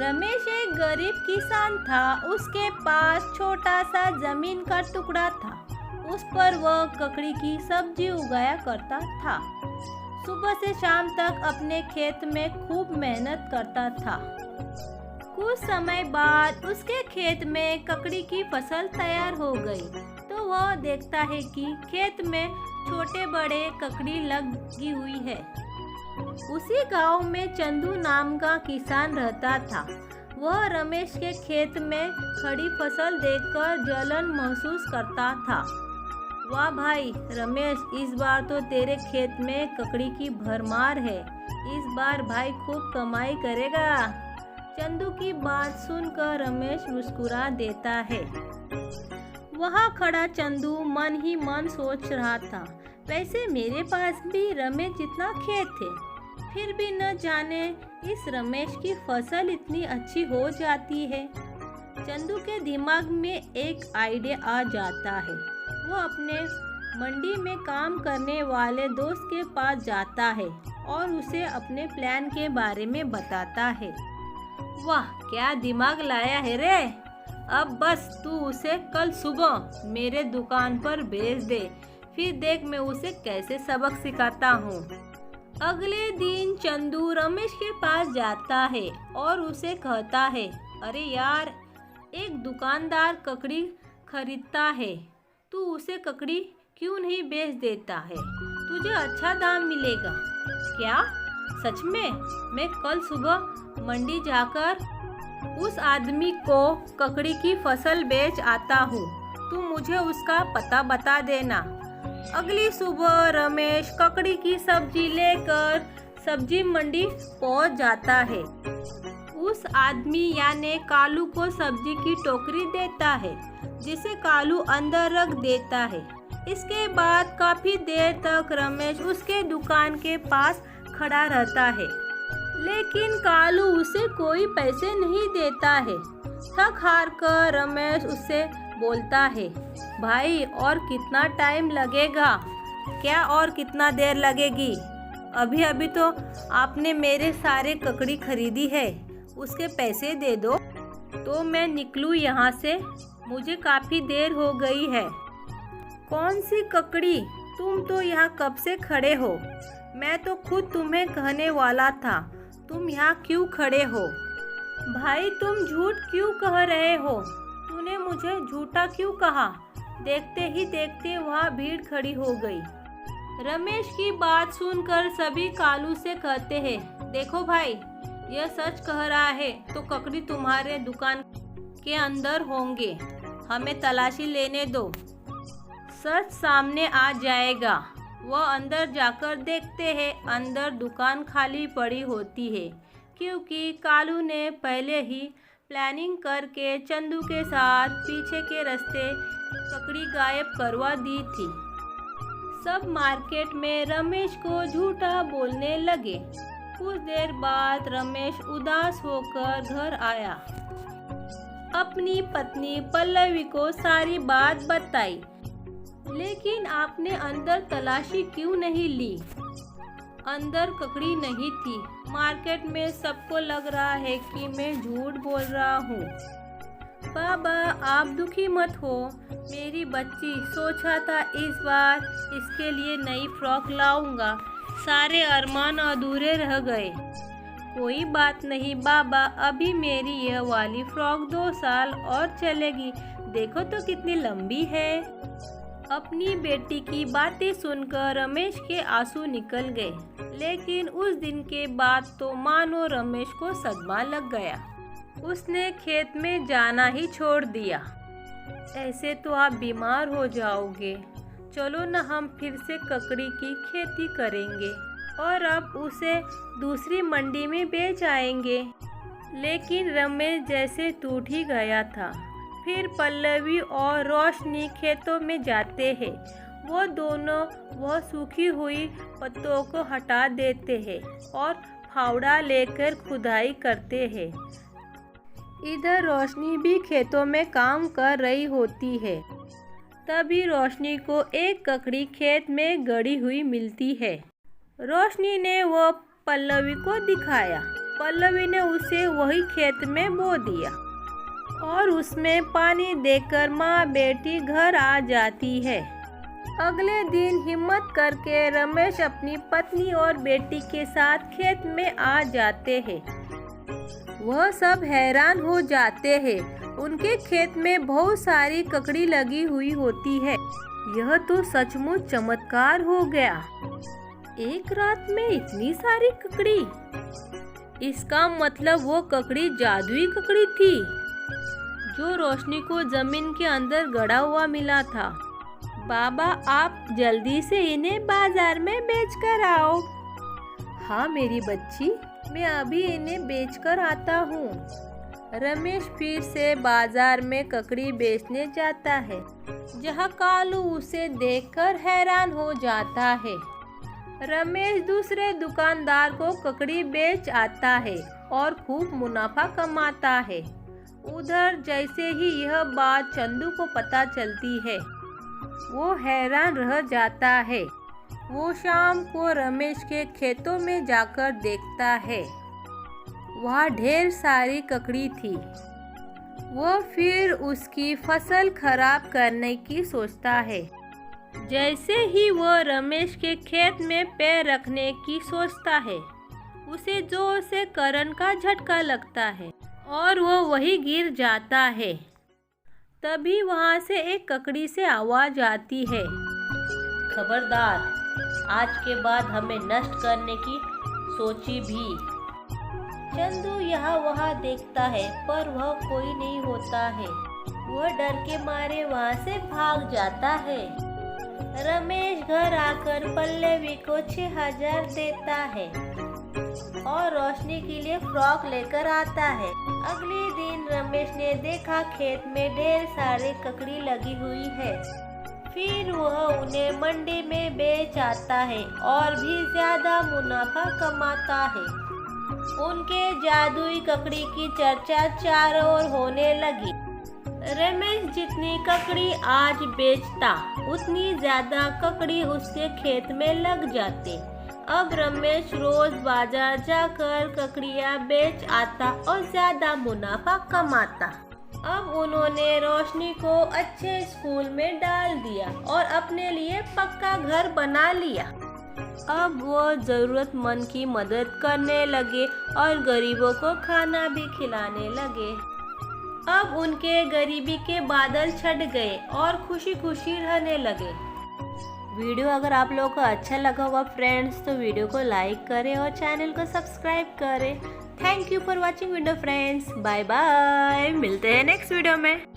रमेश एक गरीब किसान था। उसके पास छोटा सा जमीन का टुकड़ा था। उस पर वह ककड़ी की सब्जी उगाया करता था। सुबह से शाम तक अपने खेत में खूब मेहनत करता था। कुछ समय बाद उसके खेत में ककड़ी की फसल तैयार हो गई तो वह देखता है कि खेत में छोटे बड़े ककड़ी लगी हुई है। उसी गांव में चंदू नाम का किसान रहता था। वह रमेश के खेत में खड़ी फसल देखकर जलन महसूस करता था। वाह भाई रमेश, इस बार तो तेरे खेत में ककड़ी की भरमार है। इस बार भाई खूब कमाई करेगा। चंदू की बात सुनकर रमेश मुस्कुरा देता है। वहाँ खड़ा चंदू मन ही मन सोच रहा था, वैसे मेरे पास भी रमेश जितना खेत है, फिर भी न जाने इस रमेश की फसल इतनी अच्छी हो जाती है। चंदू के दिमाग में एक आइडिया आ जाता है। वो अपने मंडी में काम करने वाले दोस्त के पास जाता है और उसे अपने प्लान के बारे में बताता है। वाह क्या दिमाग लाया है रे। अब बस तू उसे कल सुबह मेरे दुकान पर भेज दे, फिर देख मैं उसे कैसे सबक सिखाता हूँ। अगले दिन चंदू रमेश के पास जाता है और उसे कहता है, अरे यार एक दुकानदार ककड़ी खरीदता है, तू उसे ककड़ी क्यों नहीं बेच देता है, तुझे अच्छा दाम मिलेगा। क्या सच में? मैं कल सुबह मंडी जाकर उस आदमी को ककड़ी की फसल बेच आता हूँ, तू मुझे उसका पता बता देना। अगली सुबह रमेश ककड़ी की सब्जी लेकर सब्जी मंडी पहुँच जाता है। उस आदमी यानी कालू को सब्जी की टोकरी देता है, जिसे कालू अंदर रख देता है। इसके बाद काफी देर तक रमेश उसके दुकान के पास खड़ा रहता है, लेकिन कालू उसे कोई पैसे नहीं देता है। थक हार कर रमेश उससे बोलता है, भाई और कितना टाइम लगेगा? क्या और कितना देर लगेगी? अभी अभी तो आपने मेरे सारे ककड़ी खरीदी है, उसके पैसे दे दो तो मैं निकलूँ यहाँ से, मुझे काफ़ी देर हो गई है। कौन सी ककड़ी? तुम तो यहाँ कब से खड़े हो? मैं तो खुद तुम्हें कहने वाला था, तुम यहाँ क्यों खड़े हो? भाई तुम झूठ क्यों कह रहे हो? तूने मुझे झूठा क्यों कहा? देखते ही देखते वहाँ भीड़ खड़ी हो गई। रमेश की बात सुनकर सभी कालू से कहते हैं, देखो भाई यह सच कह रहा है तो ककड़ी तुम्हारे दुकान के अंदर होंगे, हमें तलाशी लेने दो, सच सामने आ जाएगा। वह अंदर जाकर देखते हैं, अंदर दुकान खाली पड़ी होती है, क्योंकि कालू ने पहले ही प्लानिंग करके चंदू के साथ पीछे के रास्ते ककड़ी गायब करवा दी थी। सब मार्केट में रमेश को झूठा बोलने लगे। कुछ देर बाद रमेश उदास होकर घर आया। अपनी पत्नी पल्लवी को सारी बात बताई, लेकिन आपने अंदर तलाशी क्यों नहीं ली? अंदर ककड़ी नहीं थी। मार्केट में सबको लग रहा है कि मैं झूठ बोल रहा हूँ। बाबा आप दुखी मत हो, मेरी बच्ची, सोचा था इस बार इसके लिए नई फ्रॉक लाऊंगा, सारे अरमान अधूरे रह गए। कोई बात नहीं बाबा, अभी मेरी यह वाली फ्रॉक 2 साल और चलेगी, देखो तो कितनी लंबी है। अपनी बेटी की बातें सुनकर रमेश के आंसू निकल गए, लेकिन उस दिन के बाद तो मानो रमेश को सदमा लग गया। उसने खेत में जाना ही छोड़ दिया। ऐसे तो आप बीमार हो जाओगे, चलो न हम फिर से ककड़ी की खेती करेंगे और अब उसे दूसरी मंडी में बेच आएंगे। लेकिन रमेश जैसे टूट ही गया था। फिर पल्लवी और रोशनी खेतों में जाते हैं। वो दोनों वह सूखी हुई पत्तों को हटा देते हैं और फावड़ा लेकर खुदाई करते हैं। इधर रोशनी भी खेतों में काम कर रही होती है। तभी रोशनी को एक ककड़ी खेत में गड़ी हुई मिलती है। रोशनी ने वो पल्लवी को दिखाया। पल्लवी ने उसे वही खेत में बो दिया और उसमें पानी देकर माँ बेटी घर आ जाती है। अगले दिन हिम्मत करके रमेश अपनी पत्नी और बेटी के साथ खेत में आ जाते हैं। वह सब हैरान हो जाते हैं। उनके खेत में बहुत सारी ककड़ी लगी हुई होती है। यह तो सचमुच चमत्कार हो गया। एक रात में इतनी सारी ककड़ी, इसका मतलब वो ककड़ी जादुई ककड़ी थी जो रोशनी को जमीन के अंदर गड़ा हुआ मिला था। बाबा, आप जल्दी से इन्हें बाजार में बेचकर आओ। हाँ मेरी बच्ची, मैं अभी इन्हें बेचकर आता हूँ। रमेश फिर से बाजार में ककड़ी बेचने जाता है, जहाँ कालू उसे देखकर हैरान हो जाता है। रमेश दूसरे दुकानदार को ककड़ी बेच आता है और खूब मुनाफा कमाता है। उधर जैसे ही यह बात चंदू को पता चलती है, वो हैरान रह जाता है। वो शाम को रमेश के खेतों में जाकर देखता है, वहाँ ढेर सारी ककड़ी थी। वो फिर उसकी फसल खराब करने की सोचता है। जैसे ही वो रमेश के खेत में पैर रखने की सोचता है, उसे जोर से करंट का झटका लगता है और वो वहीं गिर जाता है। तभी वहाँ से एक ककड़ी से आवाज आती है, खबरदार, आज के बाद हमें नष्ट करने की सोची भी। चंदू यहाँ वहाँ देखता है पर वह कोई नहीं होता है। वह डर के मारे वहाँ से भाग जाता है। रमेश घर आकर पल्लवी को 6000 देता है और रोशनी के लिए फ्रॉक लेकर आता है। अगले दिन रमेश ने देखा खेत में ढेर सारे ककड़ी लगी हुई है। फिर वह उन्हें मंडी में बेच आता है और भी ज्यादा मुनाफा कमाता है। उनके जादुई ककड़ी की चर्चा चारों ओर होने लगी। रमेश जितनी ककड़ी आज बेचता, उतनी ज्यादा ककड़ी उसके खेत में लग जाते। अब रमेश रोज बाजार जाकर ककड़ियाँ बेच आता और ज्यादा मुनाफा कमाता। अब उन्होंने रोशनी को अच्छे स्कूल में डाल दिया और अपने लिए पक्का घर बना लिया। अब वो जरूरतमंद की मदद करने लगे और गरीबों को खाना भी खिलाने लगे। अब उनके गरीबी के बादल छट गए और खुशी खुशी रहने लगे। वीडियो अगर आप लोगों को अच्छा लगा होगा फ्रेंड्स, तो वीडियो को लाइक करें और चैनल को सब्सक्राइब करें। Thank you for watching video friends. Bye bye, मिलते हैं नेक्स्ट वीडियो में।